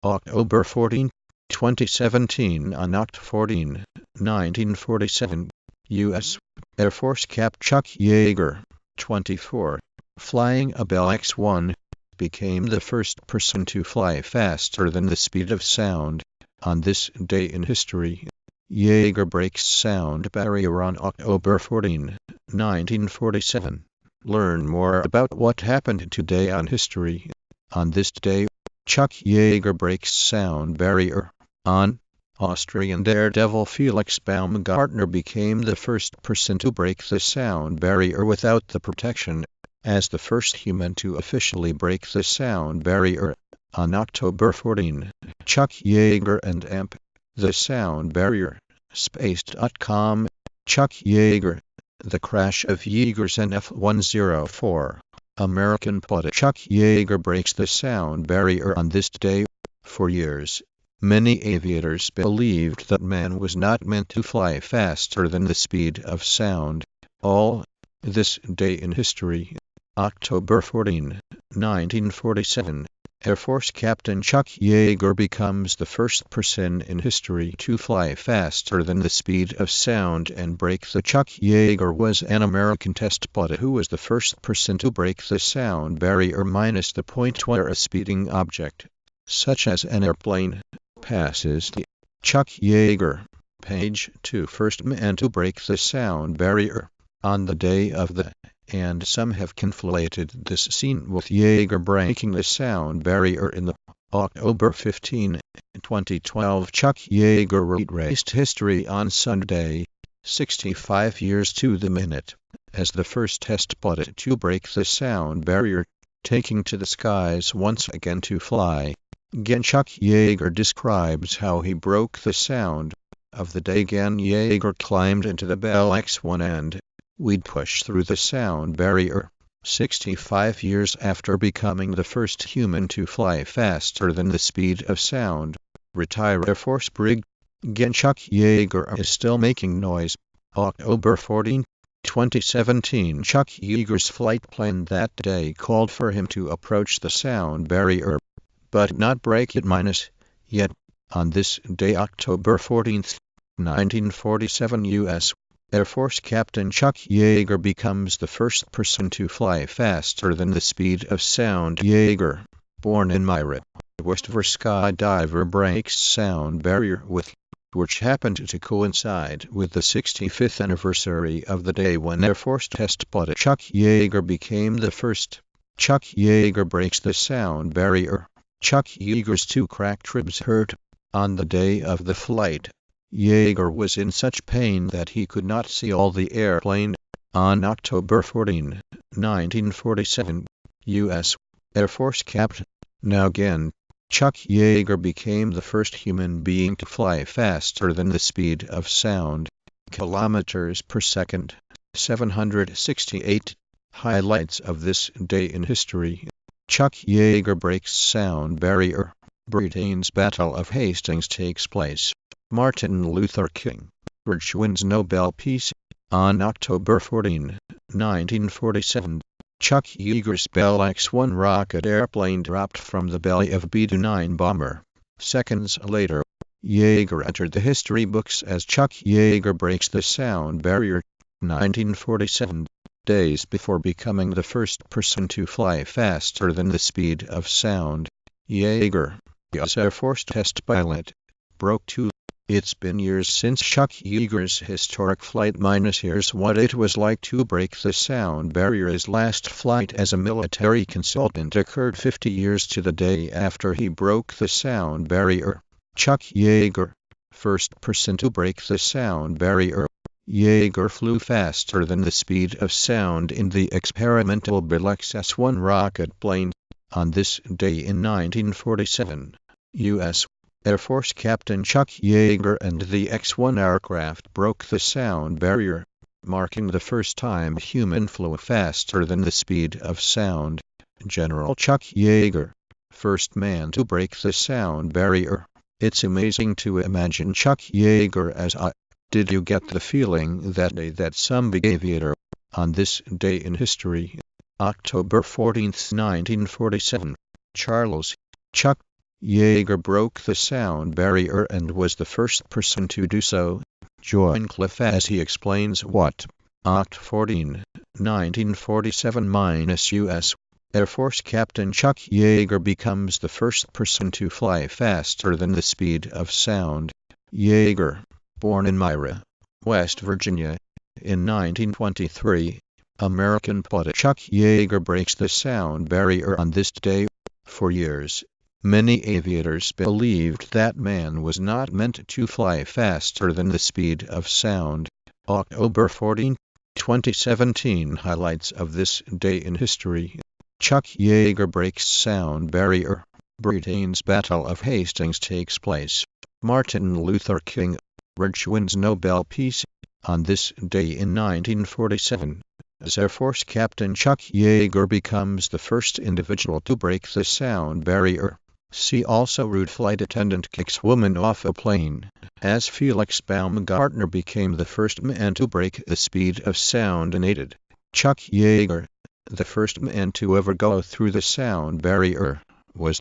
October 14, 2017. On October 14, 1947, U.S. Air Force Capt Chuck Yeager, 24, flying a Bell X-1, became the first person to fly faster than the speed of sound. On this day in history, Yeager breaks sound barrier on October 14, 1947. Learn more about what happened today on history. On this day, Chuck Yeager breaks sound barrier. On Austrian daredevil Felix Baumgartner became the first person to break the sound barrier without the protection, as the first human to officially break the sound barrier. On October 14, Chuck Yeager and AMP, the sound barrier, space.com, Chuck Yeager, the crash of Yeager's NF-104. American pilot Chuck Yeager breaks the sound barrier on this day. For years, many aviators believed that man was not meant to fly faster than the speed of sound. All this day in history, October 14, 1947, Air Force Captain Chuck Yeager becomes the first person in history to fly faster than the speed of sound and break the. Chuck Yeager was an American test pilot who was the first person to break the sound barrier minus the point where a speeding object, such as an airplane, passes the. Chuck Yeager, page 2, first man to break the sound barrier. On the day of the, and some have conflated this scene with Yeager breaking the sound barrier in the October 15, 2012 Chuck Yeager retraced history on Sunday, 65 years to the minute, as the first test pilot to break the sound barrier, taking to the skies once again to fly. Again Chuck Yeager describes how he broke the sound of the day. Again Yeager climbed into the Bell X-1 and we'd push through the sound barrier. 65 years after becoming the first human to fly faster than the speed of sound. Retired Air Force Brig. Again Chuck Yeager is still making noise. October 14, 2017 Chuck Yeager's flight plan that day called for him to approach the sound barrier, but not break it minus yet. On this day October 14, 1947 U.S. Air Force Captain Chuck Yeager becomes the first person to fly faster than the speed of sound. Yeager, born in Myra, Worcester, skydiver breaks sound barrier with, which happened to coincide with the 65th anniversary of the day when Air Force test pilot Chuck Yeager became the first. Chuck Yeager breaks the sound barrier. Chuck Yeager's 2 cracked ribs hurt. On the day of the flight, Yeager was in such pain that he could not see all the airplane. On October 14, 1947, U.S. Air Force Capt. Now again, Chuck Yeager became the first human being to fly faster than the speed of sound, kilometers per second, 768. Highlights of this day in history. Chuck Yeager breaks sound barrier. Britain's Battle of Hastings takes place. Martin Luther King wins Nobel Peace. On October 14, 1947, Chuck Yeager's Bell X-1 rocket airplane dropped from the belly of B-29 bomber. Seconds later, Yeager entered the history books as Chuck Yeager breaks the sound barrier. 1947, days before becoming the first person to fly faster than the speed of sound, Yeager, as Air Force test pilot, broke 2. It's been years since Chuck Yeager's historic flight minus here's what it was like to break the sound barrier. His last flight as a military consultant occurred 50 years to the day after he broke the sound barrier. Chuck Yeager, first person to break the sound barrier. Yeager flew faster than the speed of sound in the experimental Bell X-1 rocket plane. On this day in 1947, U.S. Air Force Captain Chuck Yeager and the X-1 aircraft broke the sound barrier, marking the first time human flew faster than the speed of sound. General Chuck Yeager, first man to break the sound barrier. It's amazing to imagine Chuck Yeager as a. Did you get the feeling that day that some big aviator, on this day in history, October 14, 1947, Charles Chuck Yeager broke the sound barrier and was the first person to do so. Join Cliff as he explains what. Oct 14, 1947-US. Air Force Captain Chuck Yeager becomes the first person to fly faster than the speed of sound. Yeager, born in Myra, West Virginia, in 1923, American pilot Chuck Yeager breaks the sound barrier on this day. For years, many aviators believed that man was not meant to fly faster than the speed of sound. October 14, 2017 highlights of this day in history. Chuck Yeager breaks sound barrier. Britain's Battle of Hastings takes place. Martin Luther King, Reg wins Nobel Peace. On this day in 1947, as Air Force Captain Chuck Yeager becomes the first individual to break the sound barrier. See also Rude flight attendant kicks woman off a plane, as Felix Baumgartner became the first man to break the speed of sound unaided. Chuck Yeager, the first man to ever go through the sound barrier, was